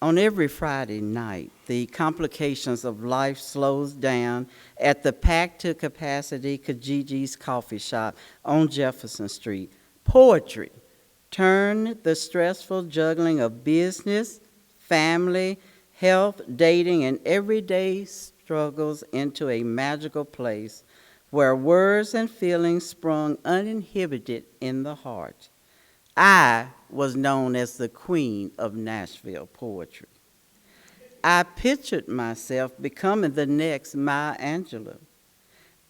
On every Friday night, the complications of life slows down at the packed-to-capacity Kajiji's coffee shop on Jefferson Street. Poetry turned the stressful juggling of business, family, health, dating, and everyday struggles into a magical place where words and feelings sprung uninhibited in the heart. I was known as the queen of Nashville poetry. I pictured myself becoming the next Maya Angelou,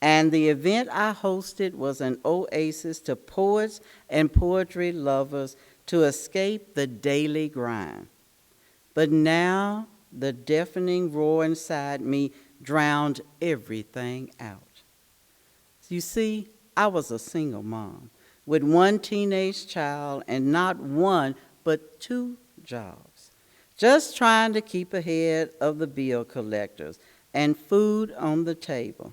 and the event I hosted was an oasis to poets and poetry lovers to escape the daily grind. But now the deafening roar inside me drowned everything out. You see, I was a single mom with one teenage child and not one but two jobs, just trying to keep ahead of the bill collectors and food on the table.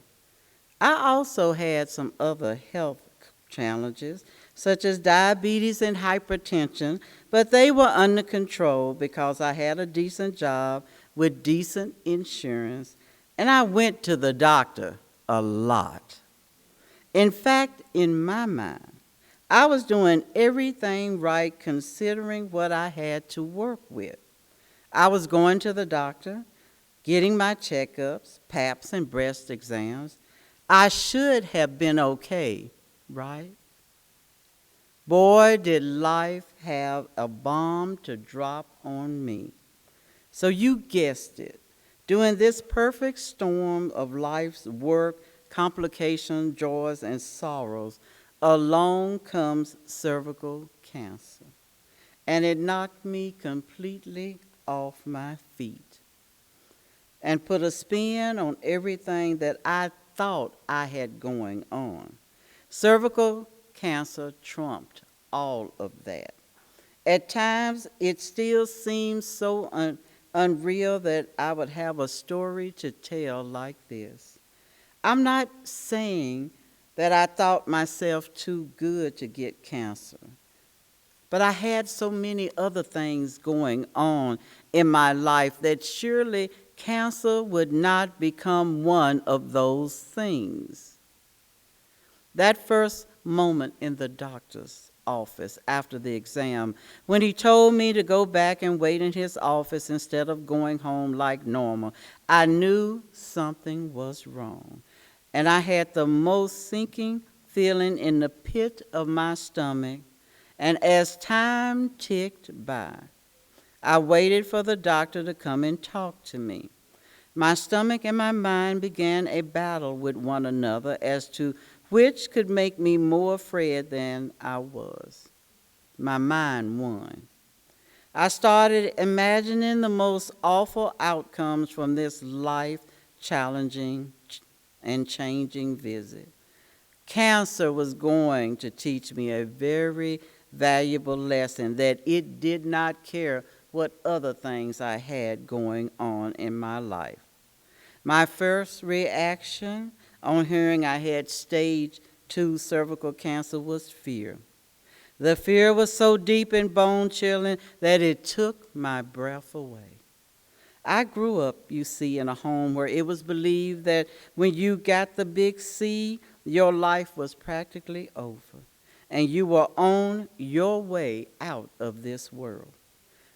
I also had some other health challenges, such as diabetes and hypertension, but they were under control because I had a decent job with decent insurance, and I went to the doctor a lot. In fact, in my mind, I was doing everything right considering what I had to work with. I was going to the doctor, getting my checkups, PAPs, and breast exams. I should have been okay, right? Boy, did life have a bomb to drop on me. So you guessed it. During this perfect storm of life's work, complications, joys, and sorrows, along comes cervical cancer. And it knocked me completely off my feet and put a spin on everything that I thought I had going on. Cervical cancer trumped all of that. At times, it still seems so unreal that I would have a story to tell like this. I'm not saying that I thought myself too good to get cancer, but I had so many other things going on in my life that surely cancer would not become one of those things. That first moment in the doctor's office after the exam, when he told me to go back and wait in his office instead of going home like normal, I knew something was wrong. And I had the most sinking feeling in the pit of my stomach. And as time ticked by, I waited for the doctor to come and talk to me. My stomach and my mind began a battle with one another as to which could make me more afraid than I was. My mind won. I started imagining the most awful outcomes from this life-challenging and changing visit. Cancer was going to teach me a very valuable lesson that it did not care what other things I had going on in my life. My first reaction on hearing I had stage 2 cervical cancer was fear. The fear was so deep and bone-chilling that it took my breath away. I grew up, you see, in a home where it was believed that when you got the big C, your life was practically over, and you were on your way out of this world.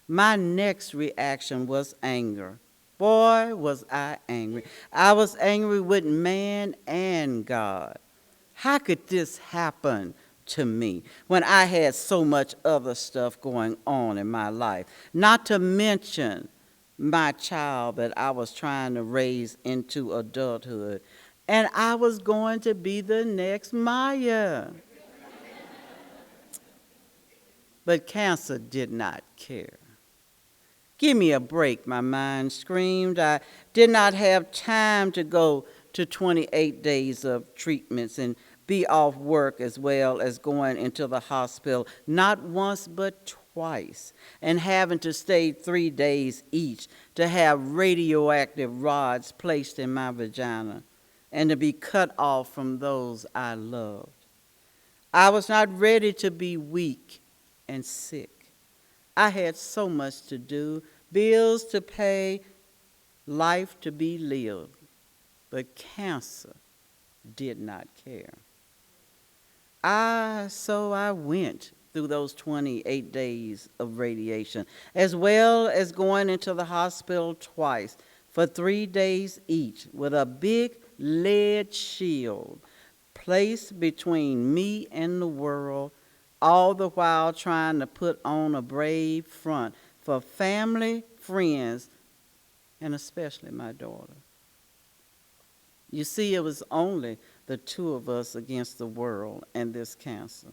My next reaction was anger. Boy, was I angry. I was angry with man and God. How could this happen to me when I had so much other stuff going on in my life? Not to mention my child that I was trying to raise into adulthood. And I was going to be the next Maya. But cancer did not care. Give me a break, my mind screamed. I did not have time to go to 28 days of treatments and be off work as well as going into the hospital, not once but twice, and having to stay 3 days each to have radioactive rods placed in my vagina and to be cut off from those I loved. I was not ready to be weak and sick. I had so much to do, bills to pay, life to be lived. But cancer did not care. So I went through those 28 days of radiation, as well as going into the hospital twice for 3 days each with a big lead shield placed between me and the world, all the while trying to put on a brave front for family, friends, and especially my daughter. You see, it was only the two of us against the world and this cancer.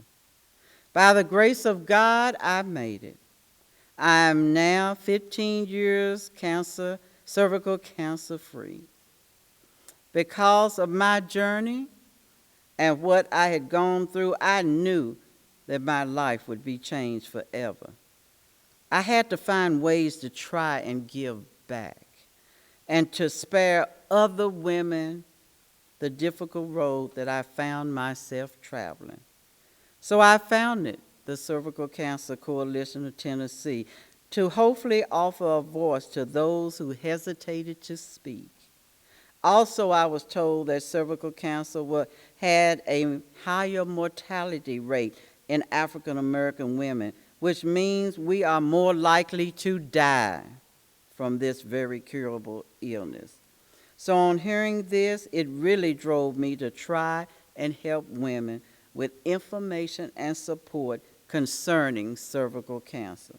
By the grace of God, I made it. I am now 15 years cervical cancer free. Because of my journey and what I had gone through, I knew that my life would be changed forever. I had to find ways to try and give back and to spare other women the difficult road that I found myself traveling. So I founded the Cervical Cancer Coalition of Tennessee to hopefully offer a voice to those who hesitated to speak. Also, I was told that cervical cancer had a higher mortality rate in African American women, which means we are more likely to die from this very curable illness. So on hearing this, it really drove me to try and help women with information and support concerning cervical cancer.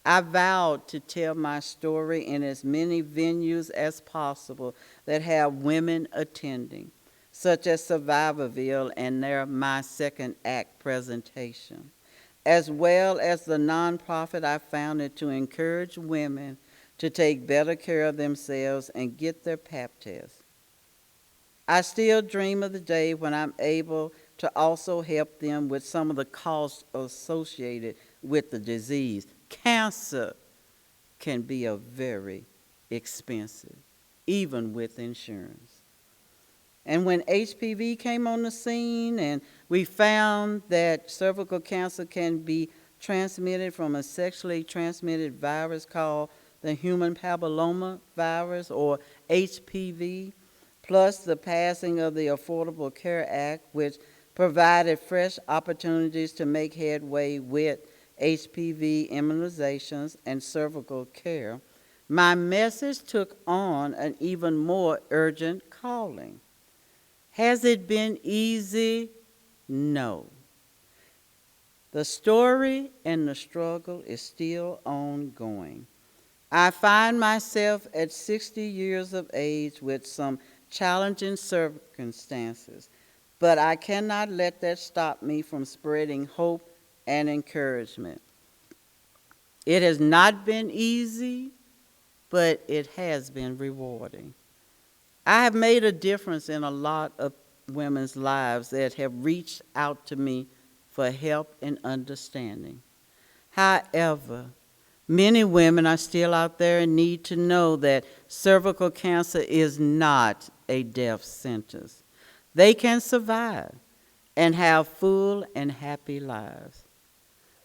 I vowed to tell my story in as many venues as possible that have women attending, such as Survivorville and their My Second Act presentation, as well as the nonprofit I founded to encourage women to take better care of themselves and get their Pap test. I still dream of the day when I'm able to also help them with some of the costs associated with the disease. Cancer can be very expensive, even with insurance. And when HPV came on the scene and we found that cervical cancer can be transmitted from a sexually transmitted virus called the human papilloma virus, or HPV, plus the passing of the Affordable Care Act, which provided fresh opportunities to make headway with HPV immunizations and cervical care, my message took on an even more urgent calling. Has it been easy? No. The story and the struggle is still ongoing. I find myself at 60 years of age with some challenging circumstances, but I cannot let that stop me from spreading hope and encouragement. It has not been easy, but it has been rewarding. I have made a difference in a lot of women's lives that have reached out to me for help and understanding. However, many women are still out there and need to know that cervical cancer is not a death sentence. They can survive and have full and happy lives.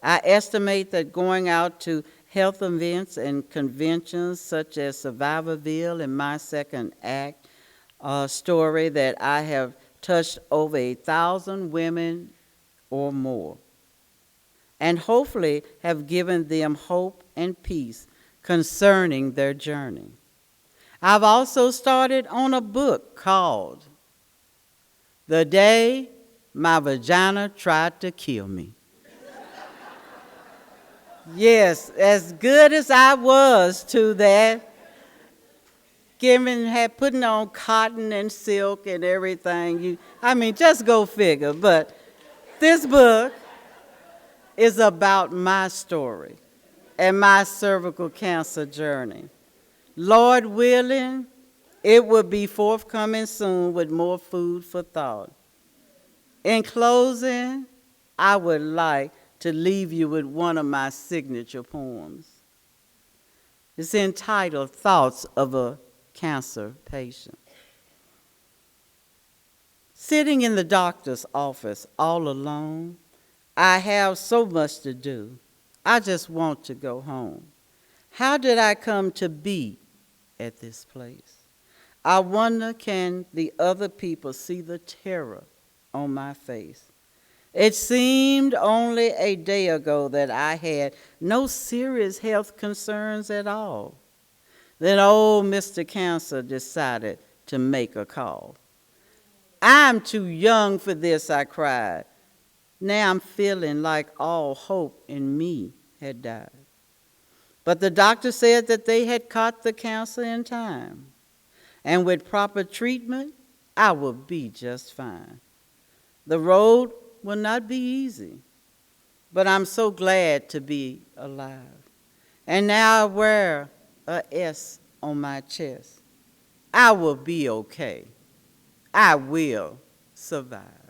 I estimate that going out to health events and conventions such as Survivorville and My Second Act story that I have touched over 1,000 women or more, and hopefully have given them hope and peace concerning their journey. I've also started on a book called The Day My Vagina Tried to Kill Me. Yes, as good as I was to that, putting on cotton and silk and everything, just go figure. But this book is about my story and my cervical cancer journey. Lord willing, it will be forthcoming soon with more food for thought. In closing, I would like to leave you with one of my signature poems. It's entitled Thoughts of a Cancer Patient. Sitting in the doctor's office all alone, I have so much to do. I just want to go home. How did I come to be at this place? I wonder, can the other people see the terror on my face? It seemed only a day ago that I had no serious health concerns at all. Then old Mr. Cancer decided to make a call. I'm too young for this, I cried. Now I'm feeling like all hope in me had died. But the doctor said that they had caught the cancer in time, and with proper treatment, I will be just fine. The road will not be easy, but I'm so glad to be alive. And now I wear a S on my chest. I will be okay. I will survive.